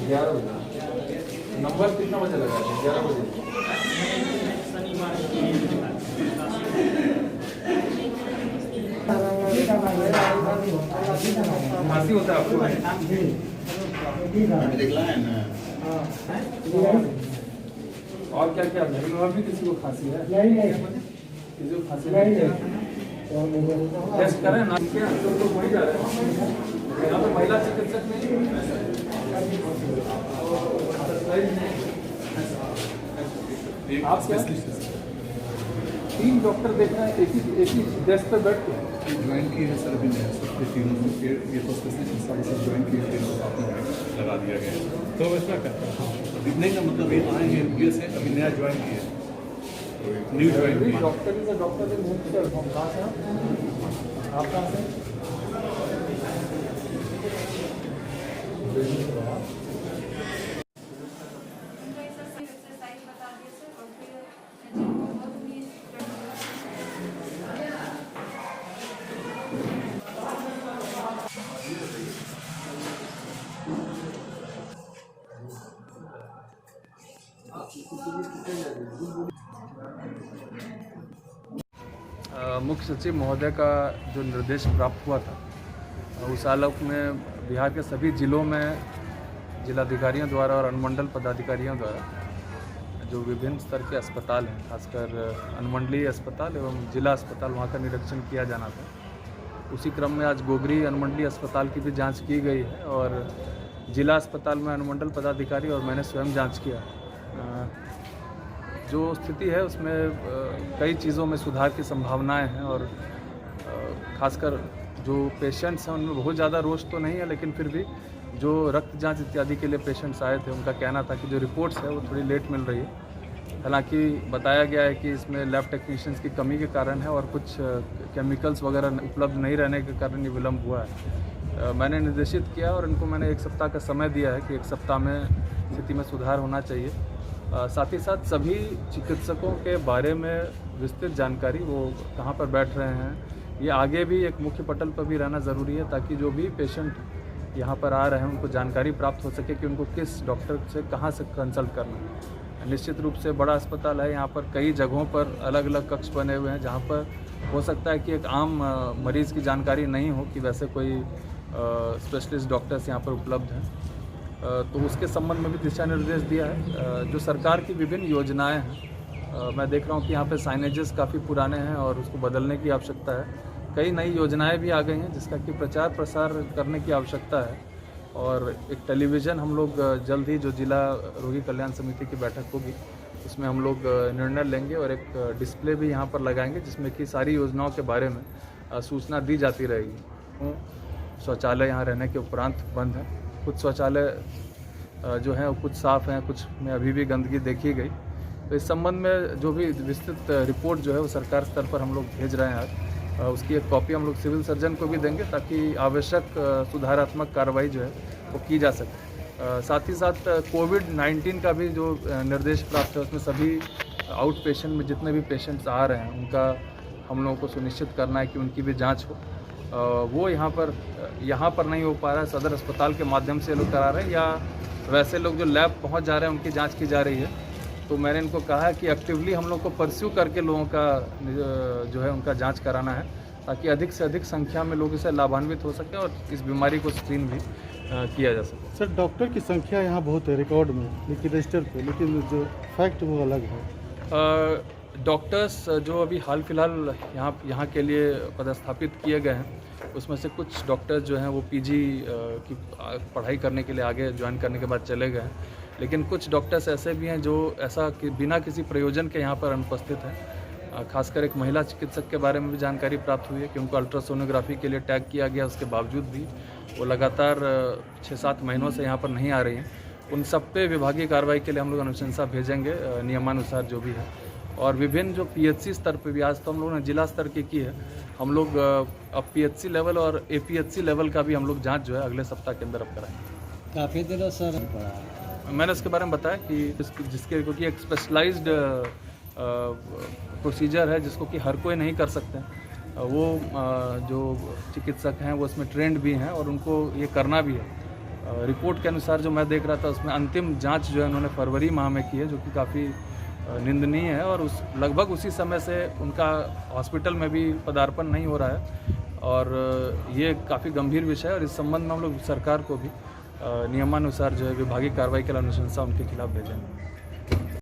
11 बजे नंबर कितना बजे लगा? 11 बजे। खांसी होता है आपको? और क्या क्या घर में और भी किसी को खांसी है? किसी को खांसी नहीं है? टेस्ट करें ना, तो वहीं जा रहे हैं। यहाँ पर महिला चिकित्सक नहीं आप क्या 3 डॉक्टर देख रहे हैं एक ही डेस्क पर बैठ के? ज्वाइन की है सर, अभी नया सब तीनों ये तो स्पेशलिस्ट सारे सब ज्वाइन किए फिर आपने लगा दिया गया। तो इसमें करता है अभी नहीं का मतलब ये आएंगे एमबीएस है, अभी नया ज्वाइन किए, न्यू ज्वाइन किए। डॉक्टर इज डॉक्टर हम कहाँ से आप कहाँ से? मुख्य सचिव महोदय का जो निर्देश प्राप्त हुआ था, उस आलोक में बिहार के सभी जिलों में जिलाधिकारियों द्वारा और अनुमंडल पदाधिकारियों द्वारा जो विभिन्न स्तर के अस्पताल हैं, खासकर अनुमंडलीय अस्पताल एवं जिला अस्पताल, वहाँ का निरीक्षण किया जाना था। उसी क्रम में आज गोगरी अनुमंडलीय अस्पताल की भी जांच की गई है और जिला अस्पताल में अनुमंडल पदाधिकारी और मैंने स्वयं जांच किया। जो स्थिति है उसमें कई चीज़ों में सुधार की संभावनाएं हैं और खासकर जो पेशेंट्स हैं उनमें बहुत ज़्यादा रोष तो नहीं है, लेकिन फिर भी जो रक्त जांच इत्यादि के लिए पेशेंट्स आए थे उनका कहना था कि जो रिपोर्ट्स है वो थोड़ी लेट मिल रही है। हालांकि बताया गया है कि इसमें लैब टेक्नीशियंस की कमी के कारण है और कुछ केमिकल्स वगैरह उपलब्ध नहीं रहने के कारण ये विलम्ब हुआ है। मैंने निर्देशित किया और इनको मैंने 1 सप्ताह का समय दिया है कि 1 सप्ताह में स्थिति में सुधार होना चाहिए। साथ ही साथ सभी चिकित्सकों के बारे में विस्तृत जानकारी, वो कहाँ पर बैठ रहे हैं, ये आगे भी एक मुख्य पटल पर भी रहना ज़रूरी है ताकि जो भी पेशेंट यहाँ पर आ रहे हैं उनको जानकारी प्राप्त हो सके कि उनको किस डॉक्टर से कहाँ से कंसल्ट करना है। निश्चित रूप से बड़ा अस्पताल है, यहाँ पर कई जगहों पर अलग अलग कक्ष बने हुए हैं जहाँ पर हो सकता है कि एक आम मरीज़ की जानकारी नहीं हो कि वैसे कोई स्पेशलिस्ट डॉक्टर्स यहाँ पर उपलब्ध हैं। तो उसके संबंध में भी दिशा निर्देश दिया है। जो सरकार की विभिन्न योजनाएं हैं, मैं देख रहा हूँ कि यहाँ पे साइनेजेस काफ़ी पुराने हैं और उसको बदलने की आवश्यकता है। कई नई योजनाएं भी आ गई हैं जिसका कि प्रचार प्रसार करने की आवश्यकता है और एक टेलीविज़न हम लोग जल्द ही, जो जिला रोगी कल्याण समिति की बैठक होगी उसमें हम लोग निर्णय लेंगे और एक डिस्प्ले भी यहाँ पर लगाएंगे जिसमें कि सारी योजनाओं के बारे में सूचना दी जाती रहेगी। शौचालय यहाँ रहने के उपरांत बंद है, कुछ शौचालय जो हैं वो कुछ साफ़ हैं, कुछ में अभी भी गंदगी देखी गई। तो इस संबंध में जो भी विस्तृत रिपोर्ट जो है वो सरकार स्तर पर हम लोग भेज रहे हैं आज। उसकी एक कॉपी हम लोग सिविल सर्जन को भी देंगे ताकि आवश्यक सुधारात्मक कार्रवाई जो है वो की जा सके। साथ ही साथ कोविड-19 का भी जो निर्देश प्राप्त है उसमें सभी आउट पेशेंट में जितने भी पेशेंट्स आ रहे हैं उनका हम लोगों को सुनिश्चित करना है कि उनकी भी जाँच हो। वो यहाँ पर नहीं हो पा रहा है, सदर अस्पताल के माध्यम से लोग करा रहे हैं या वैसे लोग जो लैब पहुँच जा रहे हैं उनकी जांच की जा रही है। तो मैंने इनको कहा है कि एक्टिवली हम लोग को परस्यू करके लोगों का जो है उनका जांच कराना है ताकि अधिक से अधिक संख्या में लोग इससे लाभान्वित हो सके और इस बीमारी को स्क्रीन भी किया जा सके। सर, डॉक्टर की संख्या यहाँ बहुत है रिकॉर्ड में, लेकिन रजिस्टर पे, लेकिन जो फैक्ट वो अलग है। डॉक्टर्स जो अभी हाल फिलहाल यहाँ के लिए पदस्थापित किए गए हैं उसमें से कुछ डॉक्टर्स जो हैं वो पीजी की पढ़ाई करने के लिए आगे ज्वाइन करने के बाद चले गए हैं, लेकिन कुछ डॉक्टर्स ऐसे भी हैं जो ऐसा कि बिना किसी प्रयोजन के यहाँ पर अनुपस्थित हैं। खासकर एक महिला चिकित्सक के बारे में भी जानकारी प्राप्त हुई है कि उनको अल्ट्रासोनोग्राफी के लिए टैग किया गया, उसके बावजूद भी वो लगातार 6-7 महीनों से यहाँ पर नहीं आ रही हैं। उन सब पे विभागीय कार्रवाई के लिए हम लोग अनुशंसा भेजेंगे नियमानुसार जो भी है। और विभिन्न जो पीएचसी स्तर पे भी, आज तो हम लोगों ने जिला स्तर की है, हम लोग अब पीएचसी लेवल और एपीएचसी लेवल का भी हम लोग जांच जो है अगले सप्ताह के अंदर अब कराएंगे। काफ़ी दिनों सर मैंने उसके बारे में बताया कि जिसके क्योंकि एक स्पेशलाइज्ड प्रोसीजर है जिसको कि हर कोई नहीं कर सकते। वो जो चिकित्सक हैं वो इसमें ट्रेंड भी हैं और उनको ये करना भी है। रिपोर्ट के अनुसार जो मैं देख रहा था उसमें अंतिम जांच जो है उन्होंने फरवरी माह में की है, जो कि काफ़ी निंदनीय है। और उस लगभग उसी समय से उनका हॉस्पिटल में भी पदार्पण नहीं हो रहा है, और ये काफ़ी गंभीर विषय है। और इस संबंध में हम लोग सरकार को भी नियमानुसार जो है विभागीय कार्रवाई के लिए अनुशंसा उनके खिलाफ भेजेंगे।